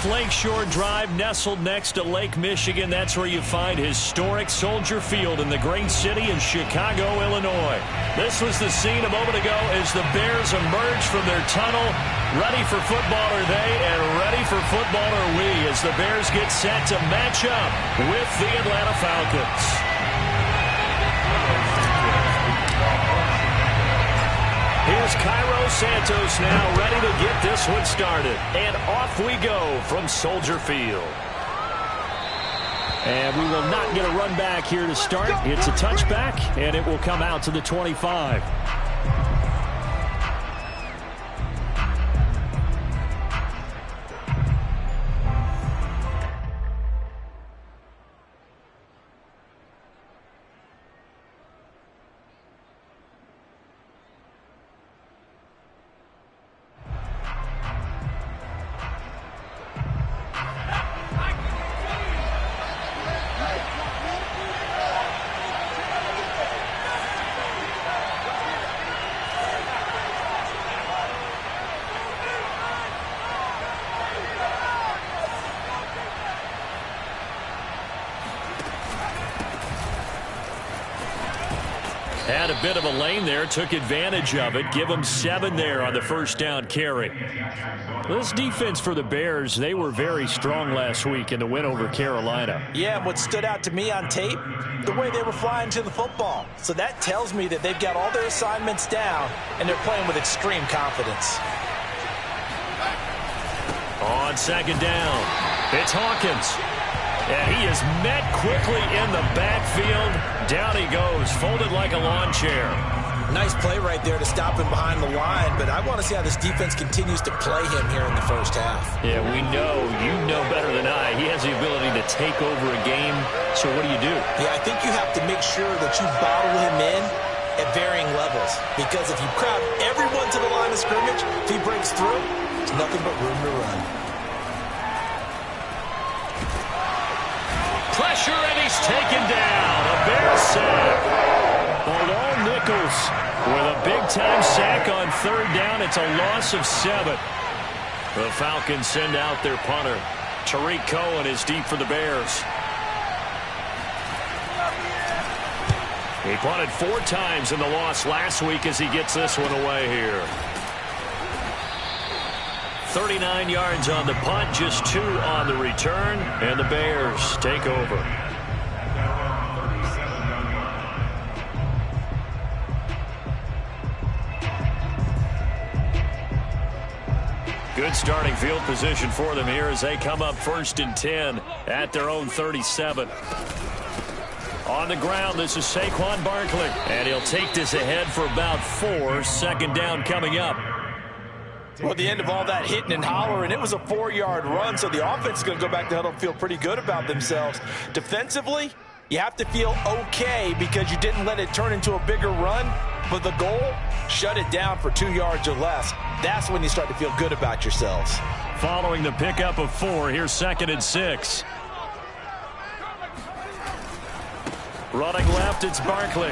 North Lakeshore Drive, nestled next to Lake Michigan. That's where you find historic Soldier Field in the great city of Chicago, Illinois. This was the scene a moment ago as the Bears emerged from their tunnel. Ready for football are they, and ready for football are we, as the Bears get set to match up with the Atlanta Falcons. Here's Cairo Santos now ready to get this one started. And off we go from Soldier Field. And we will not get a run back here to start. It's a touchback, and it will come out to the 25. Had a bit of a lane there, took advantage of it. Give them 7 there on the first down carry. This defense for the Bears, they were very strong last week in the win over Carolina. Yeah, what stood out to me on tape, the way they were flying to the football. So that tells me that they've got all their assignments down, and they're playing with extreme confidence. On second down, it's Hawkins. And he is met quickly in the backfield. Down he goes, folded like a lawn chair. Nice play right there to stop him behind the line, but I want to see how this defense continues to play him here in the first half. Yeah, we know, you know better than I, he has the ability to take over a game. So what do you do? Yeah, I think you have to make sure that you bottle him in at varying levels, because if you crowd everyone to the line of scrimmage, if he breaks through, there's nothing but room to run. Pressure, and he's taken down. A Bear sack. Bilal Nichols with a big-time sack on third down. It's a loss of 7. The Falcons send out their punter. Tariq Cohen is deep for the Bears. He punted 4 times in the loss last week as he gets this one away here. 39 yards on the punt, just 2 on the return, and the Bears take over. Good starting field position for them here as they come up 1st and 10 at their own 37. On the ground, this is Saquon Barkley, and he'll take this ahead for about 4. Second down coming up. Well, at the end of all that hitting and hollering, it was a 4-yard run, so the offense is going to go back to huddle and feel pretty good about themselves. Defensively, you have to feel okay because you didn't let it turn into a bigger run, but the goal, shut it down for 2 yards or less. That's when you start to feel good about yourselves. Following the pickup of 4, here's 2nd and 6. Running left, it's Barkley.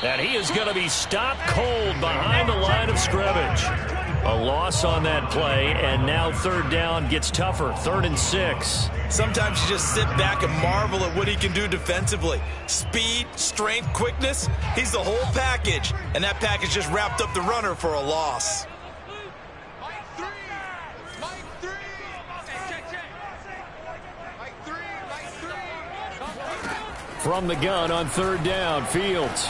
And he is going to be stopped cold behind the line of scrimmage. A loss on that play, and now 3rd down gets tougher. 3rd and 6. Sometimes you just sit back and marvel at what he can do defensively. Speed, strength, quickness, he's the whole package. And that package just wrapped up the runner for a loss. From the gun on 3rd down, Fields.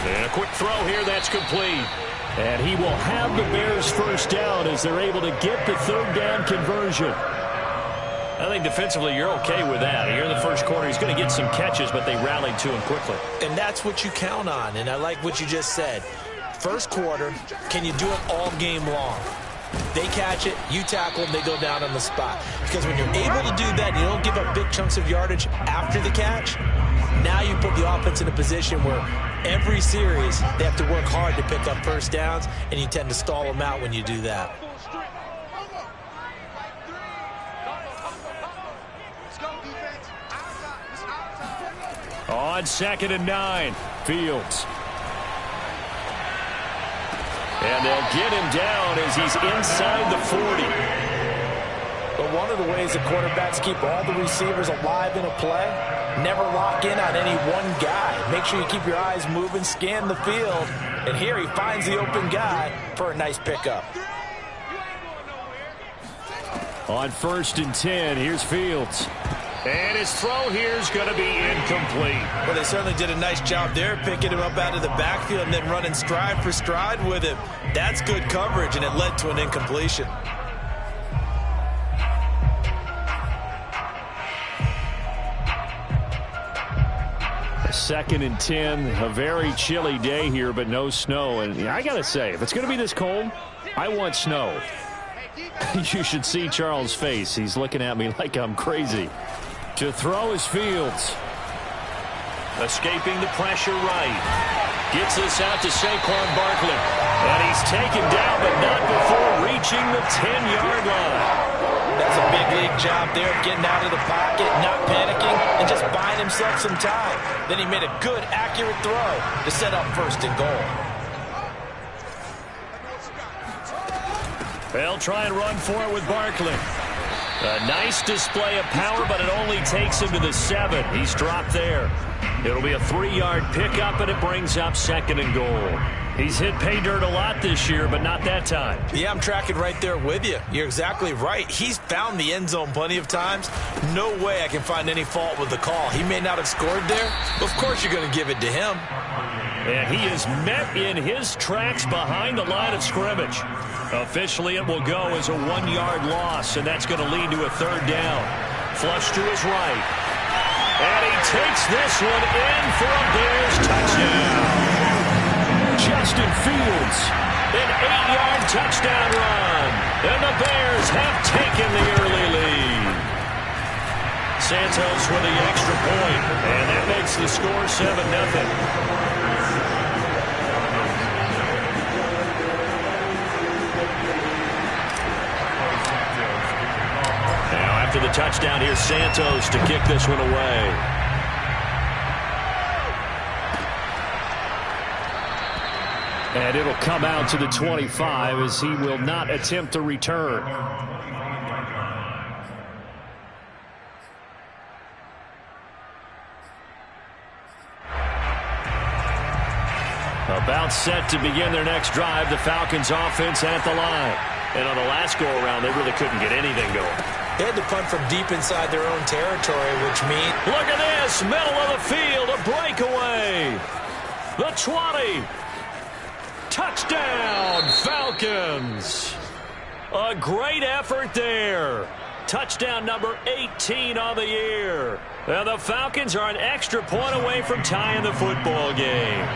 And a quick throw here, that's complete. And he will have the Bears first down as they're able to get the 3rd down conversion. I think defensively you're okay with that. Here in the first quarter, he's going to get some catches, but they rallied to him quickly. And that's what you count on, and I like what you just said. First quarter, can you do it all game long? They catch it, you tackle them, they go down on the spot. Because when you're able to do that, you don't give up big chunks of yardage after the catch. Now you put the offense in a position where every series they have to work hard to pick up first downs, and you tend to stall them out when you do that. On 2nd and 9, Fields. And they'll get him down as he's inside the 40. one of the ways that quarterbacks keep all the receivers alive in a play, never lock in on any one guy. Make sure you keep your eyes moving, scan the field, and here he finds the open guy for a nice pickup. On 1st and 10, here's Fields. And his throw here is going to be incomplete. Well, they certainly did a nice job there, picking him up out of the backfield and then running stride for stride with him. That's good coverage, and it led to an incompletion. Second and 10, a very chilly day here, but no snow. And I got to say, if it's going to be this cold, I want snow. You should see Charles' face. He's looking at me like I'm crazy. To throw is Fields. Escaping the pressure right. Gets this out to Saquon Barkley. And he's taken down, but not before reaching the 10-yard line. That's a big league job there, getting out of the pocket, not panicking, and just buying himself some time. Then he made a good, accurate throw to set up 1st and goal. They'll try and run for it with Barkley. A nice display of power, but it only takes him to the 7. He's dropped there. It'll be a 3-yard pickup, and it brings up 2nd and goal. He's hit pay dirt a lot this year, but not that time. Yeah, I'm tracking right there with you. You're exactly right. He's found the end zone plenty of times. No way I can find any fault with the call. He may not have scored there, but of course you're going to give it to him. And he is met in his tracks behind the line of scrimmage. Officially, it will go as a 1-yard loss, and that's going to lead to a 3rd down. Flush to his right. And he takes this one in for a Bears touchdown. Justin Fields, an 8-yard touchdown run. And the Bears have taken the early lead. Santos with the extra point, and that makes the score 7-0. After the touchdown, here's Santos to kick this one away. And it'll come out to the 25 as he will not attempt a return. About set to begin their next drive, the Falcons offense at the line. And on the last go-around, they really couldn't get anything going. They had to punt from deep inside their own territory, which means... Look at this, middle of the field, a breakaway. The 20. Touchdown, Falcons. A great effort there. Touchdown number 18 on the year. And the Falcons are an extra point away from tying the football game.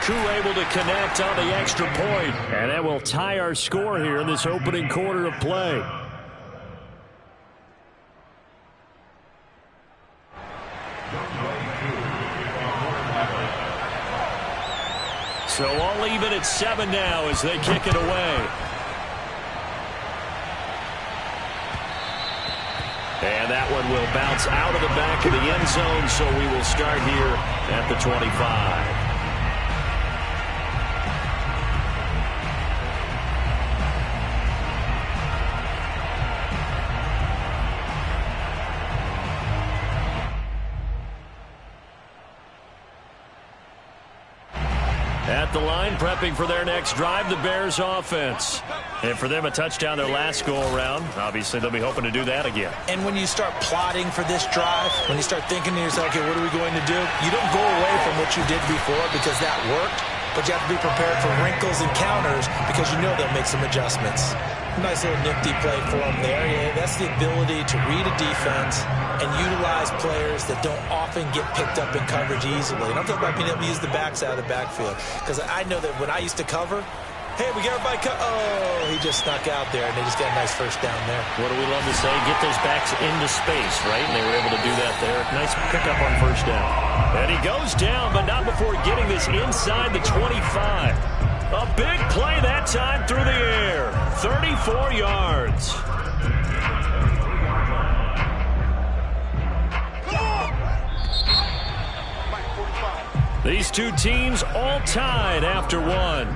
Koo able to connect on the extra point, and that will tie our score here in this opening quarter of play. So all even at 7 now as they kick it away. And that one will bounce out of the back of the end zone, so we will start here at the 25. At the line, prepping for their next drive, the Bears offense. And for them, a touchdown their last go-around. Obviously, they'll be hoping to do that again. And when you start plotting for this drive, when you start thinking to yourself, okay, what are we going to do? You don't go away from what you did before because that worked, but you have to be prepared for wrinkles and counters because you know they'll make some adjustments. Nice little nifty play for them there. Yeah, that's the ability to read a defense and utilize players that don't often get picked up in coverage easily. And I'm talking about being able to use the backs out of the backfield. Because I know that when I used to cover, hey, we got everybody oh, he just snuck out there, and they just got a nice first down there. What do we love to say? Get those backs into space, right? And they were able to do that there. Nice pickup on first down. And he goes down, but not before getting this inside the 25. A big play that time through the air. 34 yards. These two teams all tied after one.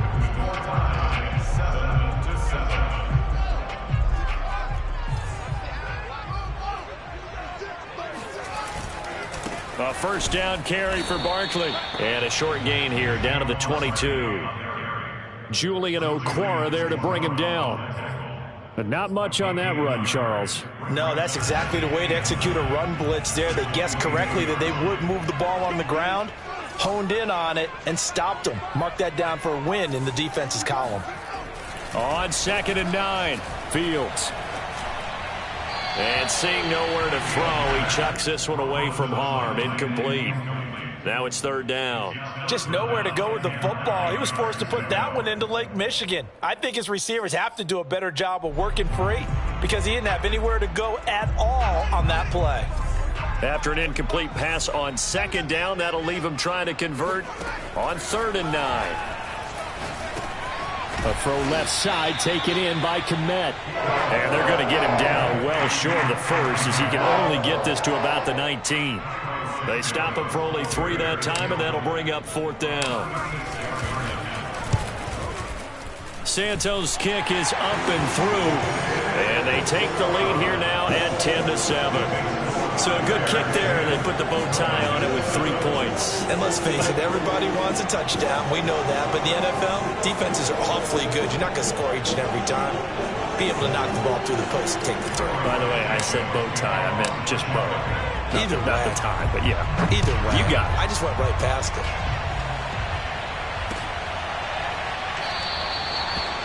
first down carry for Barkley. And a short gain here down to the 22. Julian Okwara there to bring him down. But not much on that run, Charles. No, that's exactly the way to execute a run blitz there. They guessed correctly that they would move the ball on the ground, honed in on it, and stopped them. Mark that down for a win in the defense's column. On 2nd and 9, Fields. And seeing nowhere to throw, he chucks this one away from harm. Incomplete. Now it's 3rd down. Just nowhere to go with the football. He was forced to put that one into Lake Michigan. I think his receivers have to do a better job of working free because he didn't have anywhere to go at all on that play. After an incomplete pass on 2nd down, that'll leave him trying to convert on 3rd and 9. A throw left side taken in by Kmet. And they're going to get him down well short of the first as he can only get this to about the 19. They stop him for only 3 that time, and that'll bring up 4th down. Santos' kick is up and through, and they take the lead here now at 10-7. So a good kick there, and they put the bow tie on it with 3 points. And let's face it, everybody wants a touchdown. We know that, but in the NFL, defenses are awfully good. You're not going to score each and every time. Be able to knock the ball through the post and take the throw. By the way, I said bow tie. I meant just bow. Either way. Not the tie, but yeah. Either way. You got it. I just went right past it.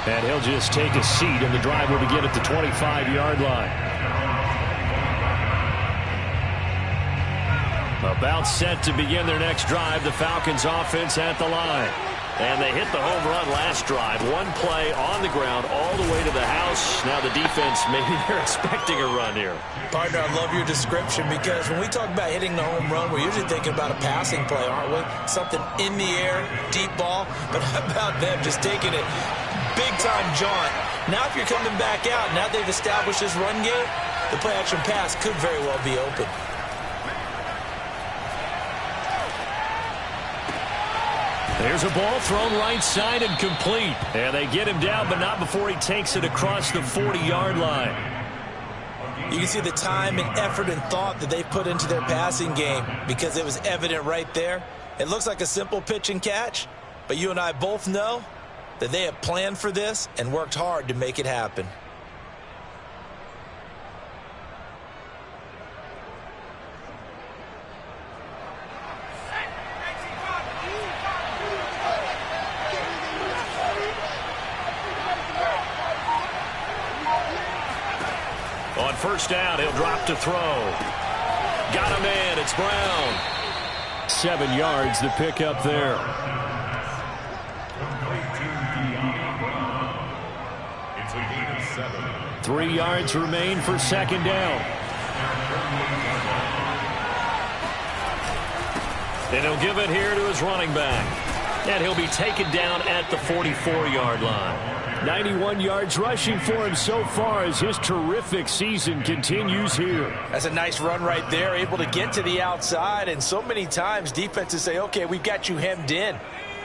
And he'll just take a seat, and the drive will begin at the 25-yard line. About set to begin their next drive, the Falcons offense at the line. And they hit the home run last drive. 1 play on the ground all the way to the house. Now the defense, maybe they're expecting a run here. Partner, I love your description because when we talk about hitting the home run, we're usually thinking about a passing play, aren't we? Something in the air, deep ball. But how about them just taking it big-time jaunt? Now if you're coming back out, now they've established this run game, the play-action pass could very well be open. There's a ball thrown right side and complete. And they get him down, but not before he takes it across the 40-yard line. You can see the time and effort and thought that they put into their passing game because it was evident right there. It looks like a simple pitch and catch, but you and I both know that they have planned for this and worked hard to make it happen. On 1st down, he'll drop to throw. Got him in. It's Brown. 7 yards to pick up there. It's a gain of 7. 3 yards remain for 2nd down. And he'll give it here to his running back. And he'll be taken down at the 44-yard line. 91 yards rushing for him so far as his terrific season continues here. That's a nice run right there, able to get to the outside. And so many times defenses say, okay, we've got you hemmed in.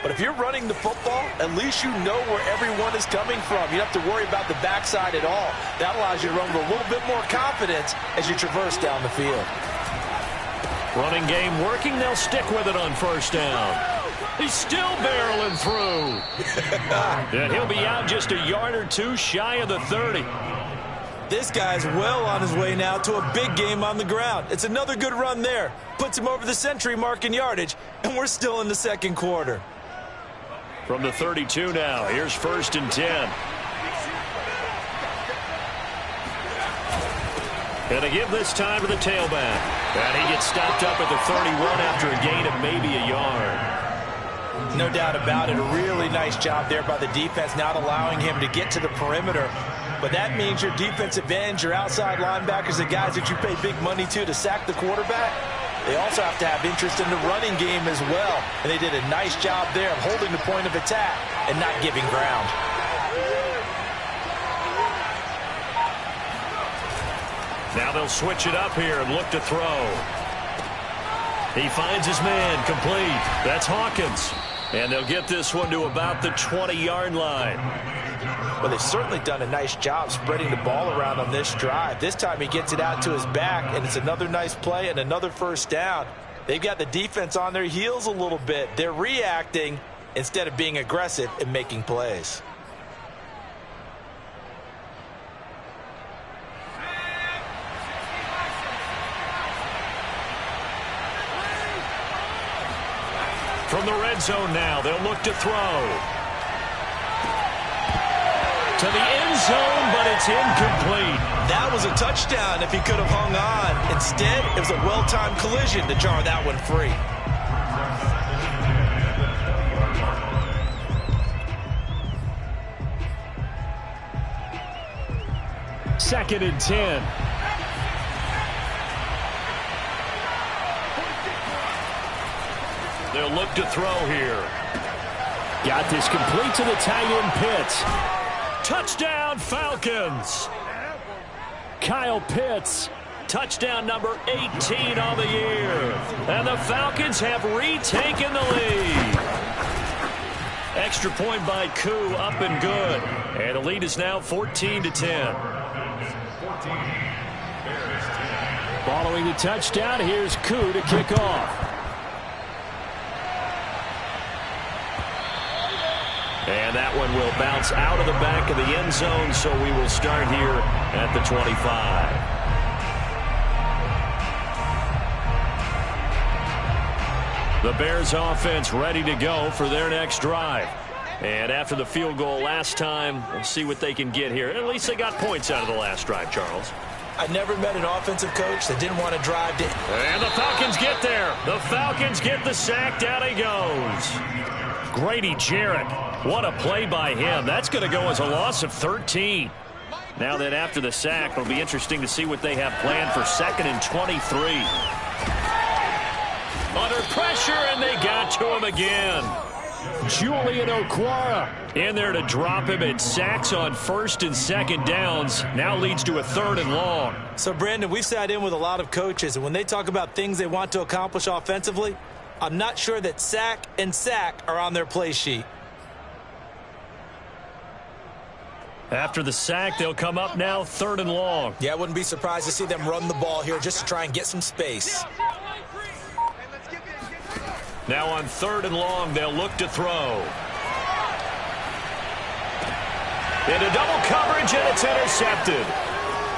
But if you're running the football, at least you know where everyone is coming from. You don't have to worry about the backside at all. That allows you to run with a little bit more confidence as you traverse down the field. Running game working. They'll stick with it on 1st down. He's still barreling through. And he'll be out just a yard or 2 shy of the 30. This guy's well on his way now to a big game on the ground. It's another good run there. Puts him over the century mark in yardage, and we're still in the 2nd quarter. From the 32 now, here's 1st and 10. And to give this time to the tailback. And he gets stopped up at the 31 after a gain of maybe a yard. No doubt about it. A really nice job there by the defense, not allowing him to get to the perimeter. But that means your defensive ends, your outside linebackers, the guys that you pay big money to sack the quarterback, they also have to have interest in the running game as well. And they did a nice job there of holding the point of attack and not giving ground. Now they'll switch it up here and look to throw. He finds his man, complete. That's Hawkins. And they'll get this one to about the 20-yard line. Well, they've certainly done a nice job spreading the ball around on this drive. This time he gets it out to his back, and it's another nice play and another 1st down. They've got the defense on their heels a little bit. They're reacting instead of being aggressive and making plays. From the red zone now, they'll look to throw. To the end zone, but it's incomplete. That was a touchdown if he could have hung on. Instead, it was a well-timed collision to jar that one free. Second and 10. They'll look to throw here. Got this complete to the tight end Pitts. Touchdown Falcons. Kyle Pitts, touchdown number 18 on the year. And the Falcons have retaken the lead. Extra point by Koo, up and good. And the lead is now 14-10. Following the touchdown, here's Koo to kick off. And that one will bounce out of the back of the end zone, so we will start here at the 25. The Bears offense ready to go for their next drive. And after the field goal last time, we'll see what they can get here. At least they got points out of the last drive, Charles. I never met an offensive coach that didn't want to drive to. And the Falcons get there. The Falcons get the sack. Down he goes. Grady Jarrett. What a play by him. That's going to go as a loss of 13. Now that after the sack, it'll be interesting to see what they have planned for 2nd and 23. Under pressure, and they got to him again. Julian Okwara in there to drop him at sacks on 1st and 2nd downs. Now leads to a 3rd and long. So, Brandon, we've sat in with a lot of coaches, and when they talk about things they want to accomplish offensively, I'm not sure that sack and sack are on their play sheet. After the sack, they'll come up now 3rd and long. Yeah, I wouldn't be surprised to see them run the ball here just to try and get some space. Now on 3rd and long, they'll look to throw. Into double coverage, and it's intercepted.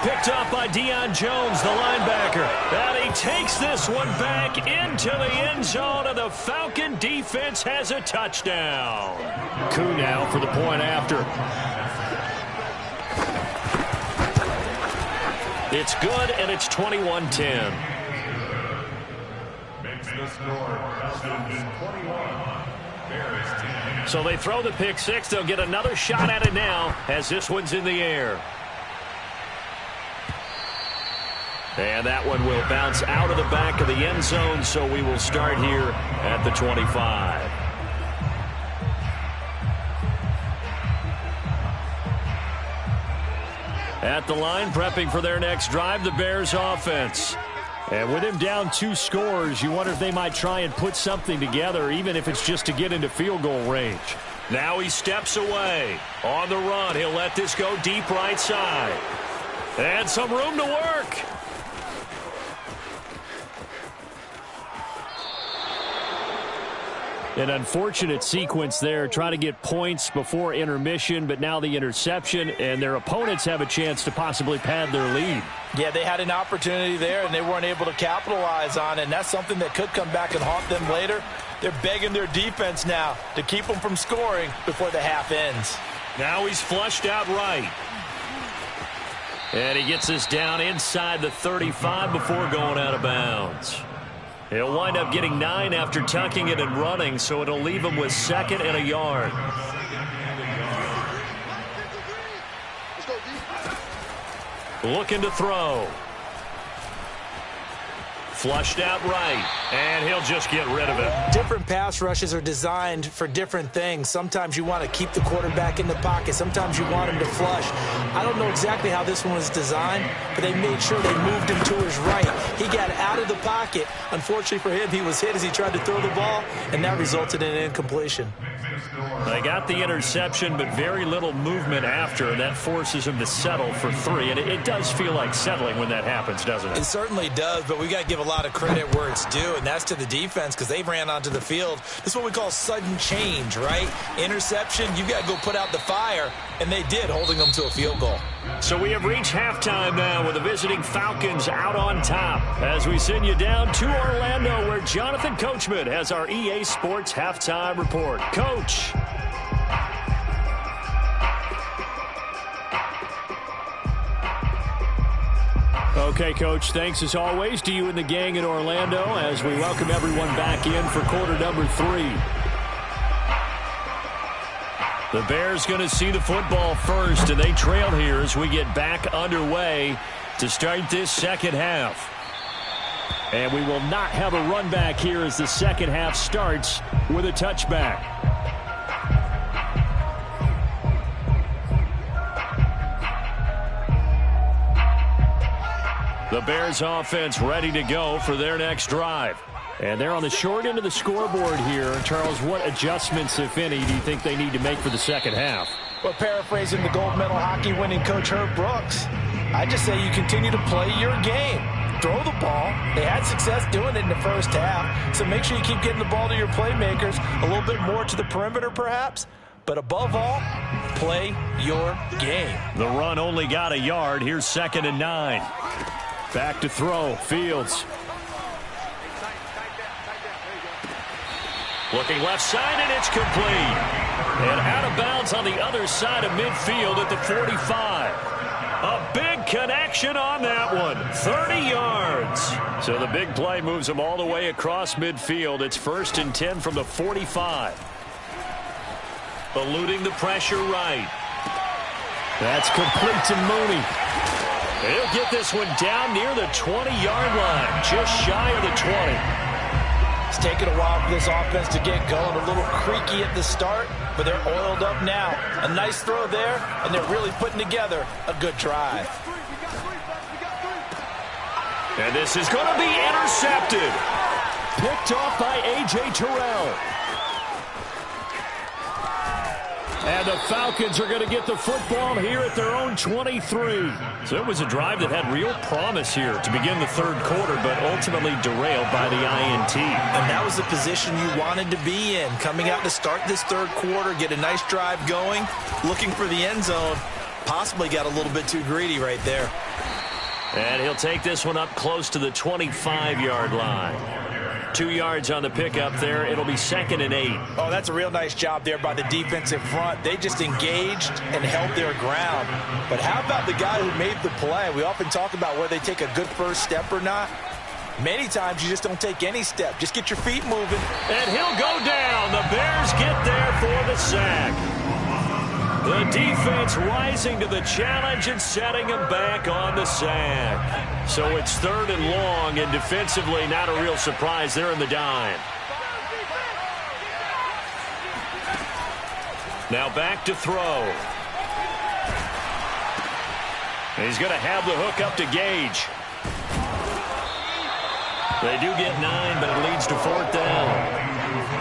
Picked up by Deion Jones, the linebacker. And he takes this one back into the end zone, and the Falcon defense has a touchdown. Koo now for the point after. It's good, and it's 21-10. Makes the score. Falcons 21. Bears 10. So they throw the pick six. They'll get another shot at it now as this one's in the air. And that one will bounce out of the back of the end zone, so we will start here at the 25. At the line, prepping for their next drive, the Bears offense. And with him down 2 scores, you wonder if they might try and put something together, even if it's just to get into field goal range. Now he steps away. On the run, he'll let this go deep right side. And some room to work. An unfortunate sequence there, trying to get points before intermission, but now the interception, and their opponents have a chance to possibly pad their lead. Yeah, they had an opportunity there, and they weren't able to capitalize on it, and that's something that could come back and haunt them later. They're begging their defense now to keep them from scoring before the half ends. Now he's flushed out right. And he gets this down inside the 35 before going out of bounds. He'll wind up getting 9 after tucking it and running, so it'll leave him with 2nd and a yard. Looking to throw. Flushed out right, and he'll just get rid of it. Different pass rushes are designed for different things. Sometimes you want to keep the quarterback in the pocket. Sometimes you want him to flush. I don't know exactly how this one was designed, but they made sure they moved him to his right. He got out of the pocket, Unfortunately for him, he was hit as he tried to throw the ball, and that resulted in an incompletion. They got the interception, but very little movement after, and that forces him to settle for 3. And it does feel like settling when that happens, doesn't it? It certainly does, but we got to give a lot of credit where it's due, and that's to the defense because they ran onto the field. This is what we call sudden change, right? Interception, you got to go put out the fire, and they did, holding them to a field goal. So we have reached halftime now with the visiting Falcons out on top as we send you down to Orlando where Jonathan Coachman has our EA Sports halftime report. Coach. Okay, Coach, thanks as always to you and the gang in Orlando as we welcome everyone back in for quarter number 3. The Bears going to see the football first, and they trail here as we get back underway to start this second half. And we will not have a run back here as the second half starts with a touchback. The Bears offense ready to go for their next drive. And they're on the short end of the scoreboard here. Charles, what adjustments, if any, do you think they need to make for the second half? Well, paraphrasing the gold medal hockey winning coach Herb Brooks, I just say you continue to play your game. Throw the ball. They had success doing it in the first half, so make sure you keep getting the ball to your playmakers, a little bit more to the perimeter perhaps, but above all, play your game. The run only got a yard. Here's 2nd and 9. Back to throw. Fields. Looking left side, and it's complete. And out of bounds on the other side of midfield at the 45. A big connection on that one. 30 yards. So the big play moves him all the way across midfield. It's 1st and 10 from the 45. Eluding the pressure right. That's complete to Mooney. He'll get this one down near the 20-yard line, just shy of the 20. It's taken a while for this offense to get going. A little creaky at the start, but they're oiled up now. A nice throw there, and they're really putting together a good drive. And this is going to be intercepted. Picked off by A.J. Terrell. And the Falcons are going to get the football here at their own 23. So it was a drive that had real promise here to begin the third quarter, but ultimately derailed by the INT. And that was the position you wanted to be in. Coming out to start this third quarter, get a nice drive going, looking for the end zone. Possibly got a little bit too greedy right there. And he'll take this one up close to the 25-yard line. 2 yards on the pickup there. It'll be 2nd and 8. Oh, that's a real nice job there by the defensive front. They just engaged and held their ground. But how about the guy who made the play? We often talk about whether they take a good first step or not. Many times you just don't take any step. Just get your feet moving. And he'll go down. The Bears get there for the sack. The defense rising to the challenge and setting him back on the sack. So it's 3rd and long, and defensively not a real surprise. They're in the dime. Now back to throw. And he's going to have the hook up to Gage. They do get 9, but it leads to 4th down.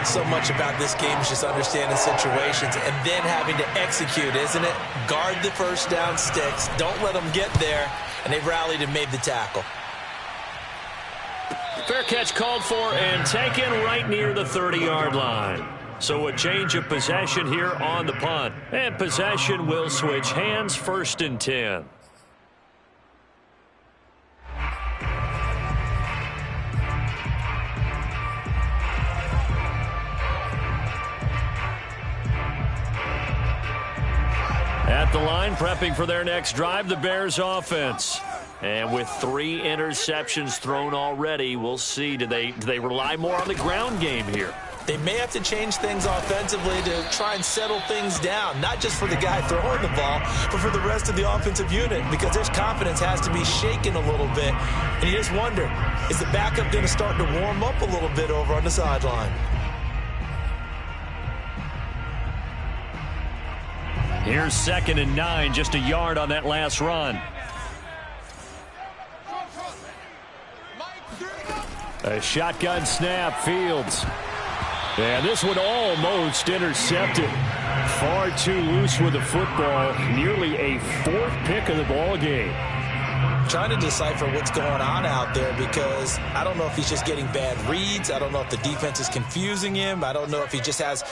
So much about this game is just understanding situations and then having to execute, isn't it? Guard the first down sticks. Don't let them get there. And they've rallied and made the tackle. Fair catch called for and taken right near the 30-yard line. So a change of possession here on the punt. And possession will switch hands, 1st and 10. At the line, prepping for their next drive, the Bears offense. And with 3 interceptions thrown already, we'll see. Do they rely more on the ground game here? They may have to change things offensively to try and settle things down, not just for the guy throwing the ball, but for the rest of the offensive unit, because their confidence has to be shaken a little bit. And you just wonder, is the backup going to start to warm up a little bit over on the sideline? Here's 2nd and 9, just a yard on that last run. A shotgun snap, Fields. And this one almost intercepted. Far too loose with the football. Nearly a fourth pick of the ball game. Trying to decipher what's going on out there because I don't know if he's just getting bad reads. I don't know if the defense is confusing him. I don't know if he just has,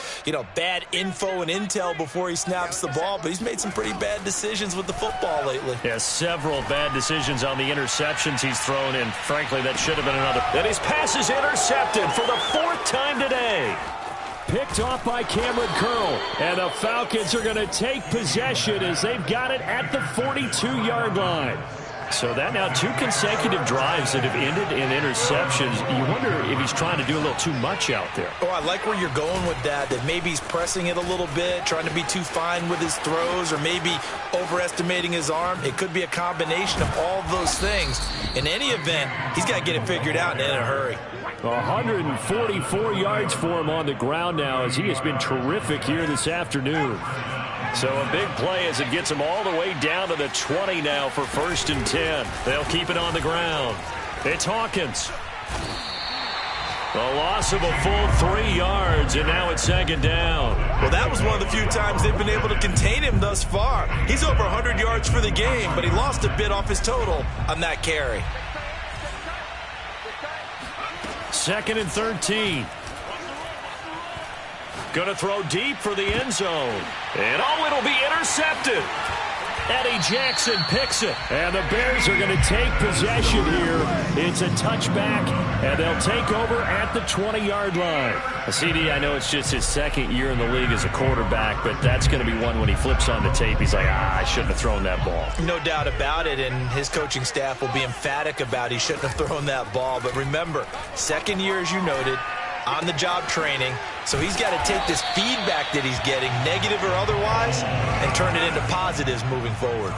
bad info and intel before he snaps the ball. But he's made some pretty bad decisions with the football lately. Yeah, several bad decisions on the interceptions he's thrown, and frankly, that should have been another. And his pass is intercepted for the fourth time today. Picked off by Cameron Curl. And the Falcons are going to take possession as they've got it at the 42-yard line. So that now 2 consecutive drives that have ended in interceptions. You wonder if he's trying to do a little too much out there. Oh, I like where you're going with that maybe he's pressing it a little bit, trying to be too fine with his throws, or maybe overestimating his arm. It could be a combination of all of those things. In any event, he's got to get it figured out and in a hurry. 144 yards for him on the ground now as he has been terrific here this afternoon. So a big play as it gets him all the way down to the 20 now for 1st and 10. They'll keep it on the ground. It's Hawkins. A loss of a full 3 yards, and now it's 2nd down. Well, that was one of the few times they've been able to contain him thus far. He's over 100 yards for the game, but he lost a bit off his total on that carry. 2nd and 13. Going to throw deep for the end zone. And it'll be intercepted. Eddie Jackson picks it. And the Bears are going to take possession here. It's a touchback, and they'll take over at the 20-yard line. CD, I know it's just his 2nd year in the league as a quarterback, but that's going to be one when he flips on the tape. He's like, I shouldn't have thrown that ball. No doubt about it, and his coaching staff will be emphatic about he shouldn't have thrown that ball. But remember, 2nd year, as you noted, on-the-job training, so he's got to take this feedback that he's getting, negative or otherwise, and turn it into positives moving forward.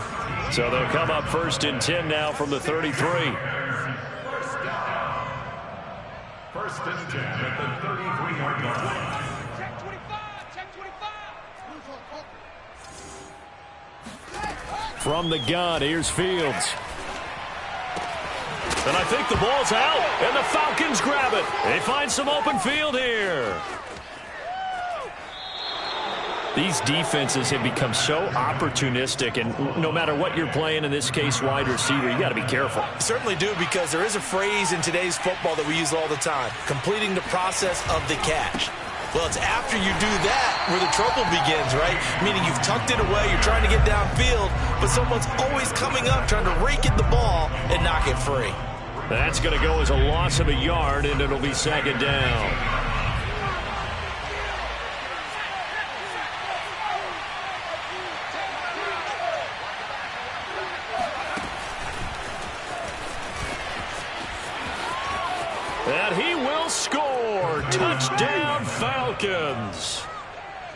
So they'll come up 1st and 10 now from the 33. 1st and 10 at the 33-yard line. Check 25, check 25. From the gun, here's Fields. And I think the ball's out, and the Falcons grab it. They find some open field here. These defenses have become so opportunistic, and no matter what you're playing, in this case, wide receiver, you got to be careful. You certainly do, because there is a phrase in today's football that we use all the time, completing the process of the catch. Well, it's after you do that where the trouble begins, right? Meaning you've tucked it away, you're trying to get downfield, but someone's always coming up trying to rake at the ball and knock it free. That's going to go as a loss of a yard, and it'll be 2nd down. And he will score. Touchdown, Falcons.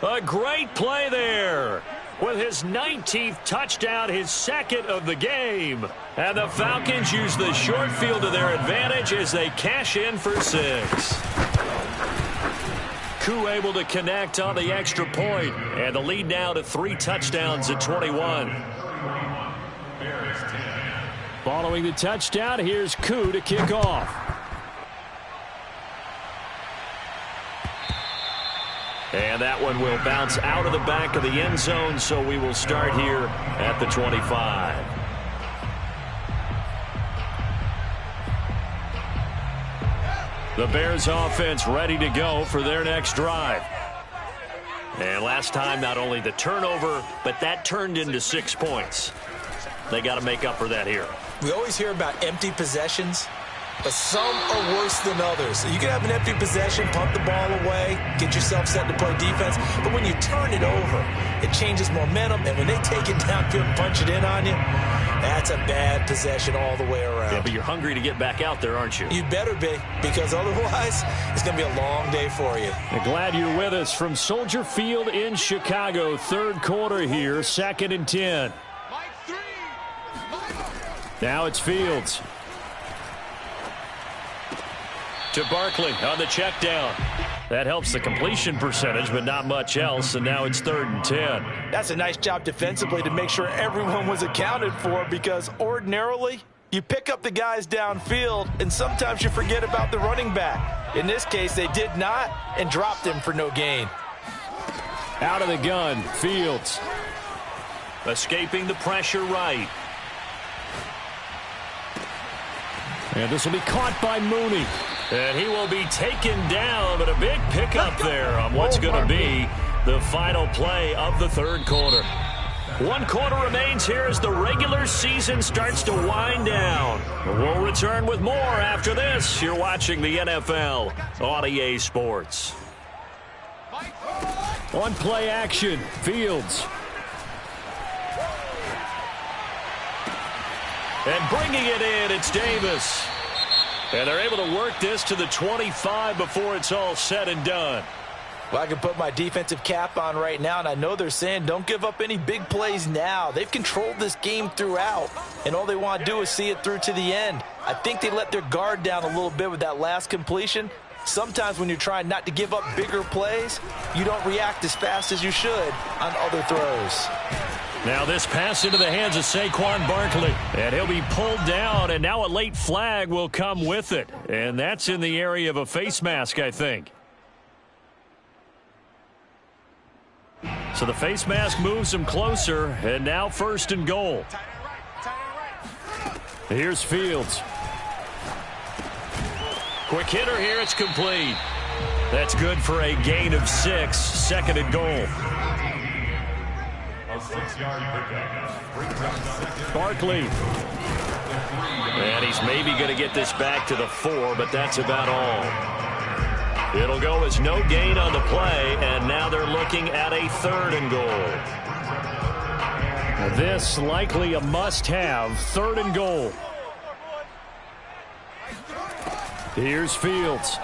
A great play there. With his 19th touchdown, his 2nd of the game. And the Falcons use the short field to their advantage as they cash in for 6. Koo able to connect on the extra point. And the lead now to 3 touchdowns at 21. Following the touchdown, here's Koo to kick off. And that one will bounce out of the back of the end zone, so we will start here at the 25. The Bears offense ready to go for their next drive. And last time, not only the turnover, but that turned into 6 points. They got to make up for that here. We always hear about empty possessions, but some are worse than others. You can have an empty possession, punt the ball away, get yourself set to play defense, but when you turn it over, it changes momentum, and when they take it downfield and punch it in on you, that's a bad possession all the way around. Yeah, but you're hungry to get back out there, aren't you? You'd better be, because otherwise, it's going to be a long day for you. I'm glad you're with us from Soldier Field in Chicago. 3rd quarter here, 2nd and 10. Now it's Fields. To Barkley on the check down. That helps the completion percentage, but not much else, and now it's 3rd and 10. That's a nice job defensively to make sure everyone was accounted for, because ordinarily You pick up the guys downfield, and sometimes you forget about the running back. In this case, they did not and dropped him for no gain. Out of the gun, Fields. Escaping the pressure right. And this will be caught by Mooney. And he will be taken down, but a big pickup there on what's going to be the final play of the third quarter. 1 quarter remains here as the regular season starts to wind down. We'll return with more after this. You're watching the NFL on EA Sports. On play action, Fields. And bringing it in, it's Davis. And they're able to work this to the 25 before it's all said and done. Well, I can put my defensive cap on right now, and I know they're saying don't give up any big plays now. They've controlled this game throughout, and all they want to do is see it through to the end. I think they let their guard down a little bit with that last completion. Sometimes when you're trying not to give up bigger plays, you don't react as fast as you should on other throws. Now this pass into the hands of Saquon Barkley. And he'll be pulled down, and now a late flag will come with it. And that's in the area of a face mask, I think. So the face mask moves him closer, and now 1st and goal. Here's Fields. Quick hitter here, it's complete. That's good for a gain of 6, 2nd and goal. A 6-yard pickup. Barkley. And he's maybe going to get this back to the 4, but that's about all. It'll go as no gain on the play, and now they're looking at a 3rd and goal. This likely a must-have, 3rd and goal. Here's Fields.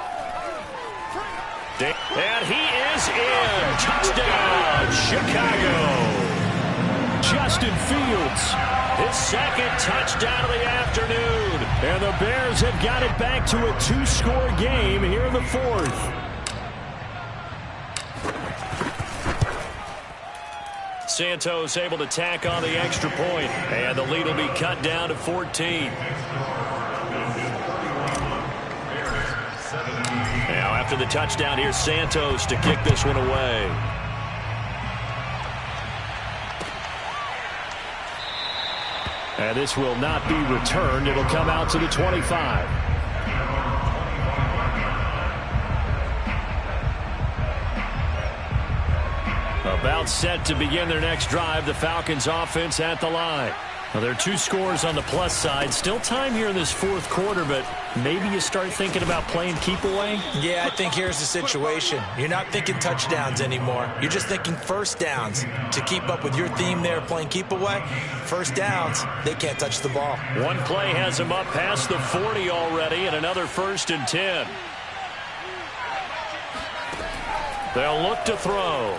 And he is in. Touchdown, Chicago. Justin Fields, his 2nd touchdown of the afternoon. And the Bears have got it back to a 2-score game here in the 4th. Santos able to tack on the extra point, and the lead will be cut down to 14. Now after the touchdown, here's Santos to kick this one away. And this will not be returned. It'll come out to the 25. About set to begin their next drive. The Falcons offense at the line. Well, there are 2 scores on the plus side. Still time here in this 4th quarter, but maybe you start thinking about playing keep away? Yeah, I think here's the situation. You're not thinking touchdowns anymore. You're just thinking 1st downs. To keep up with your theme there, playing keep away, 1st downs, they can't touch the ball. One play has them up past the 40 already, and another 1st and 10. They'll look to throw.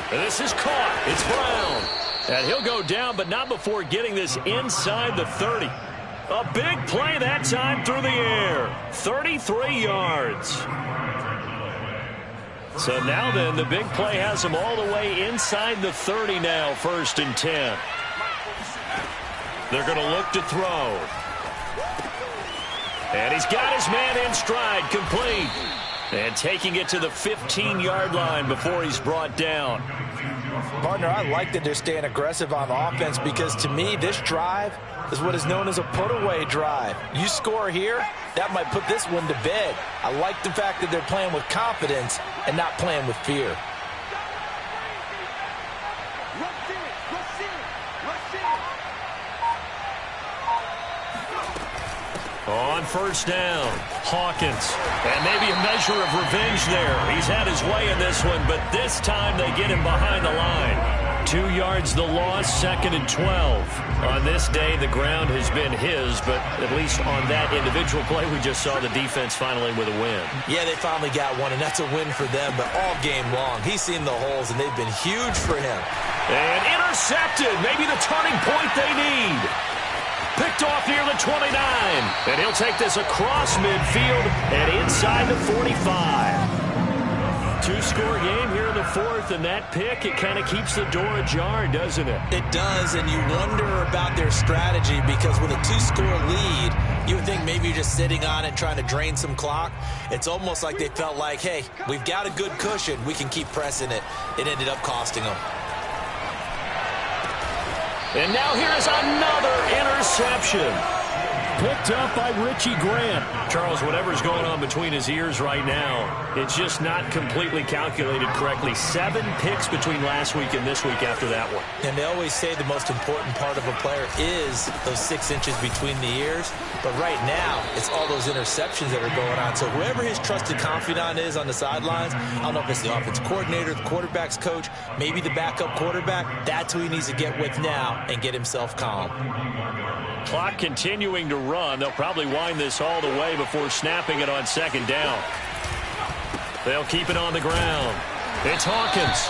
And this is caught. It's Brown. And he'll go down, but not before getting this inside the 30. A big play that time through the air. 33 yards. So now then, the big play has him all the way inside the 30 now, 1st and 10. They're going to look to throw. And he's got his man in stride, complete. And taking it to the 15-yard line before he's brought down. Partner, I like that they're staying aggressive on offense because, to me, this drive is what is known as a put-away drive. You score here, that might put this one to bed. I like the fact that they're playing with confidence and not playing with fear. On 1st down, Hawkins. And maybe a measure of revenge there. He's had his way in this one, but this time they get him behind the line. 2 yards the loss, 2nd and 12. On this day, the ground has been his, but at least on that individual play, we just saw the defense finally with a win. Yeah, they finally got one, and that's a win for them, but all game long, he's seen the holes, and they've been huge for him. And intercepted, maybe the turning point they need. Picked off near the 29. And he'll take this across midfield and inside the 45. Two-score game here in the fourth, and that pick, it kind of keeps the door ajar, doesn't it? It does, and you wonder about their strategy because with a two-score lead, you would think maybe you're just sitting on it trying to drain some clock. It's almost like they felt like, hey, we've got a good cushion. We can keep pressing it. It ended up costing them. And now here's another interception. Picked up by Richie Grant. Charles, whatever's going on between his ears right now, it's just not completely calculated correctly. 7 picks between last week and this week after that one. And they always say the most important part of a player is those 6 inches between the ears. But right now, it's all those interceptions that are going on. So whoever his trusted confidant is on the sidelines, I don't know if it's the offensive coordinator, the quarterback's coach, maybe the backup quarterback, that's who he needs to get with now and get himself calm. Clock continuing to run. They'll probably wind this all the way before snapping it on second down. They'll keep it on the ground. It's Hawkins.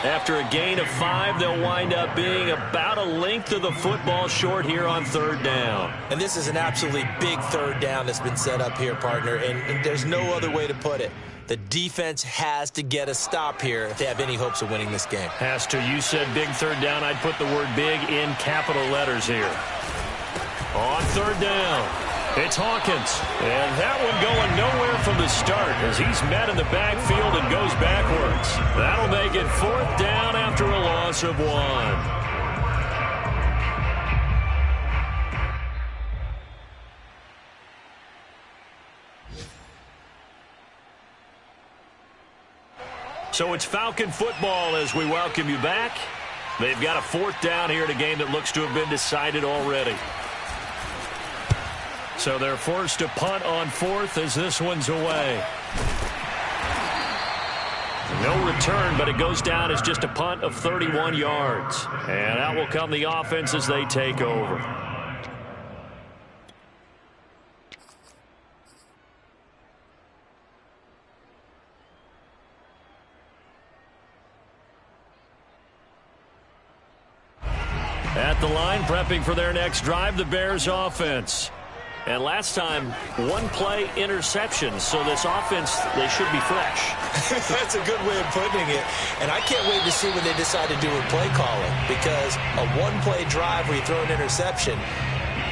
After a gain of 5, they'll wind up being about a length of the football short here on third down. And this is an absolutely big third down that's been set up here, partner, and there's no other way to put it. The defense has to get a stop here if they have any hopes of winning this game. Has to. You said big third down. I'd put the word big in capital letters here. On third down, it's Hawkins. And that one going nowhere from the start as he's met in the backfield and goes backwards. That'll make it 4th down after a loss of 1. So it's Falcon football as we welcome you back. They've got a 4th down here in a game that looks to have been decided already. So they're forced to punt on 4th as this one's away. No return, but it goes down as just a punt of 31 yards. And out will come the offense as they take over. At the line, prepping for their next drive, the Bears offense. And last time, 1-play interception. So this offense, they should be fresh. That's a good way of putting it. And I can't wait to see what they decide to do with play calling. Because a 1-play drive where you throw an interception,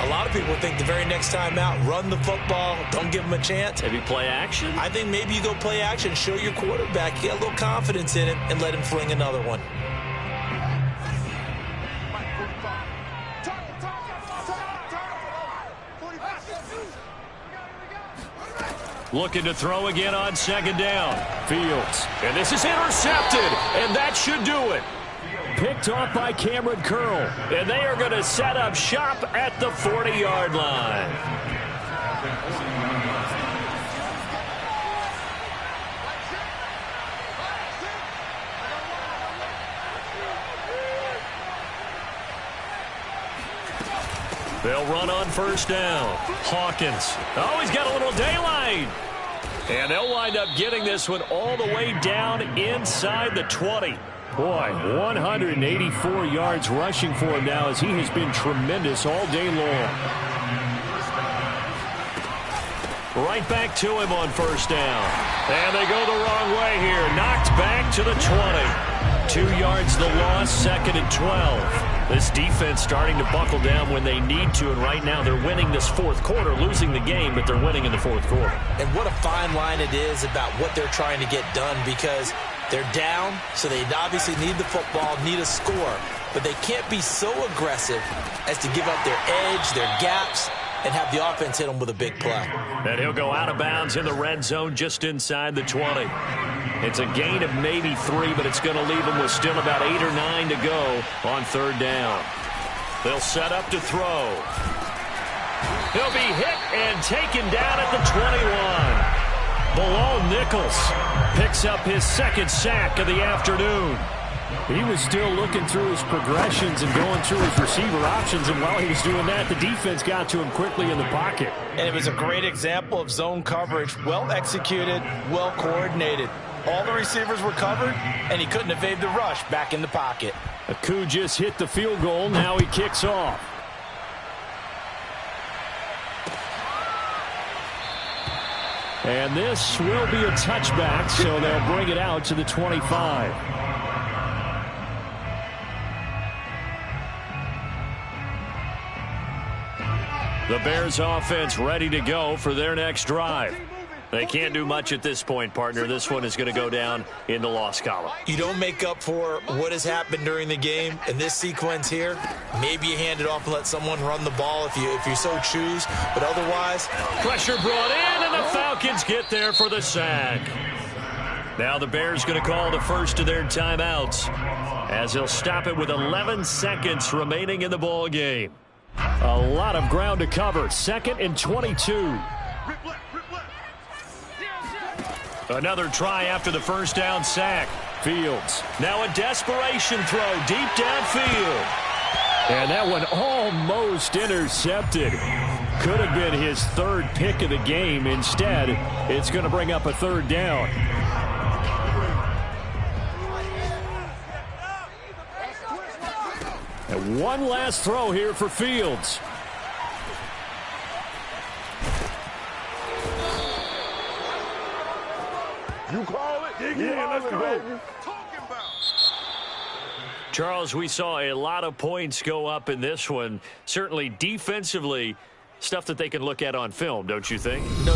a lot of people think the very next time out, run the football, don't give them a chance. Maybe play action? I think maybe you go play action, show your quarterback, get a little confidence in him, and let him fling another one. Looking to throw again on second down. Fields. And this is intercepted. And that should do it. Picked off by Cameron Curl. And they are going to set up shop at the 40-yard line. They'll run on first down. Hawkins. Oh, he's got a little daylight. And they'll wind up getting this one all the way down inside the 20. Boy, 184 yards rushing for him now as he has been tremendous all day long. Right back to him on first down. And they go the wrong way here. Knocked back to the 20. 2 yards the loss, 2nd and 12. This defense starting to buckle down when they need to, and right now they're winning this 4th quarter, losing the game, but they're winning in the 4th quarter. And what a fine line it is about what they're trying to get done because they're down, so they obviously need the football, need a score, but they can't be so aggressive as to give up their edge, their gaps, and have the offense hit them with a big play. And he'll go out of bounds in the red zone just inside the 20. It's a gain of maybe 3, but it's going to leave them with still about 8 or 9 to go on third down. They'll set up to throw. He'll be hit and taken down at the 21. Bilal Nichols picks up his 2nd sack of the afternoon. He was still looking through his progressions and going through his receiver options, and while he was doing that, the defense got to him quickly in the pocket. And it was a great example of zone coverage, well executed, well coordinated. All the receivers were covered, and he couldn't evade the rush back in the pocket. Aku just hit the field goal. Now he kicks off. And this will be a touchback, so they'll bring it out to the 25. The Bears offense ready to go for their next drive. They can't do much at this point, partner. This one is going to go down in the loss column. You don't make up for what has happened during the game in this sequence here. Maybe you hand it off and let someone run the ball if you so choose. But otherwise, pressure brought in, and the Falcons get there for the sack. Now the Bears going to call the first of their timeouts as they'll stop it with 11 seconds remaining in the ball game. A lot of ground to cover. 2nd and 22. Another try after the first down sack. Fields. Now a desperation throw deep downfield. And that one almost intercepted. Could have been his 3rd pick of the game. Instead, it's going to bring up a 3rd down. And one last throw here for Fields. You call it? Yeah, let's go. Charles, we saw a lot of points go up in this one. Certainly defensively, stuff that they can look at on film, don't you think? no